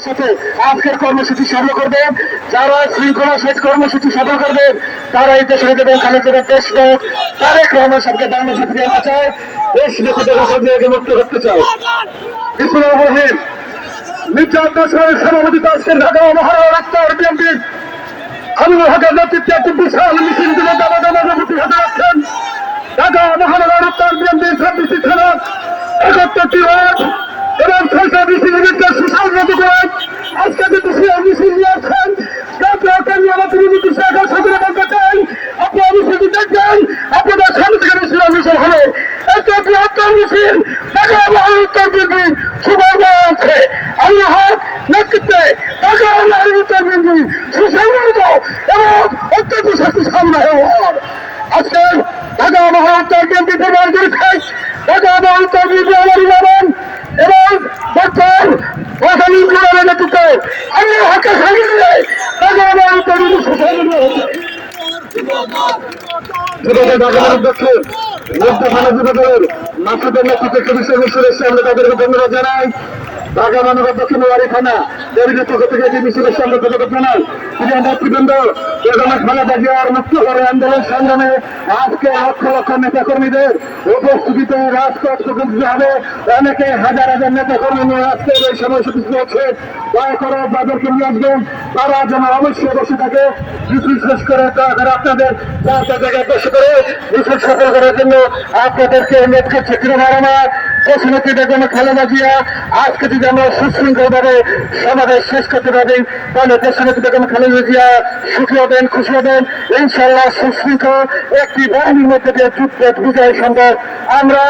সাথে আজকের কর্মসূচি সফল করবেন। যারা শৃঙ্খলা শেষ কর্মসূচি সফল করবেন তারা এই দেশের দেবেন খালেদা দেশনায়ক তারেক রহমান সাহেবকে বাংলাদেশ থেকে বাঁচায় দেশ নেতাকে মুক্ত করতে চায়। বিপ্লব রহিম মির্জা দেশের সভাপতিত্ব আজকের ঢাকা মহানগর রাস্তার বিএনপির আমিনুল হকের নেতৃত্বে একটি বিশাল মিছিল দিলে দাবাদাবাদী হাতে রাখছেন। ঢাকা মহানগর রাস্তার বিএনপির 26টি থানা 71টি ওয়ার্ড এবং 6টা বিসিবিকে সুশাল নদী করে আজকে যে বিশাল মিছিল নিয়ে আসছেন আপনারা মিছিলটি দেখবেন। আপনাদের সামনে থেকে মিছিল হবে একটা বৃহত্তর মিছিল ঢাকা মহানগর বিএনপি সুবর্ণ আছে আল্লাহর নেতৃত্বে ঢাকা মহানগর বিএনপি সুসংগঠিত এবং অত্যন্ত শক্তিশালী হওয়ার আজকে ঢাকা মহানগর বিএনপি প্রমাণ করেছে। ঢাকা মহানগর বিএনপি আমারই নামেন এবং বর্তমান রাজনীতি প্রধানের নেতৃত্বে আমি হাতে সঙ্গে নিয়ে ঢাকা মহানগর বিএনপি সুসংগঠিত হচ্ছে। মাসুদের নেতৃত্বে আমরা তাদেরকে ধন্যবাদ জানাই। ঢাকা মহানগর দক্ষিণ ওয়ারি থানা পরিচিত থেকে এটি মিছিলের সামনে ধন্যবাদ জানাই। প্রিয় নেতৃবৃন্দ, বেগম খালেদা জিয়ার মুক্ত করে আন্দোলন সংগ্রামে আজকে লক্ষ লক্ষ নেতা কর্মীদের উপস্থিতিতে রাজপথ প্রতিষ্ঠিত হবে। অনেকে হাজার হাজার নেতা কর্মী নিয়ে আজকের এই সময়সূচি হচ্ছে। দয়া করে যাদেরকে নিয়ে আসবেন তারা যেন অবশ্যই বসে থাকে। মিছিল শেষ করে আপনাদের জায়গায় বসে করে মিছিল সফল করার জন্য আপনাদেরকে অনুরোধ করছে। দেশনেত্রী বেগম খালেদা জিয়া আজকে যদি আমরা সুশৃঙ্খলভাবে সমাবেশ শেষ করতে পারি তাহলে দেশনেত্রী বেগম খালেদা জিয়া সুখী হবেন, খুশি হবেন। ইনশাল্লাহ সুশৃঙ্খল একটি বাহিনীর মধ্যে দিয়ে যুদ্ধ বিজয় সম্ভব। আমরা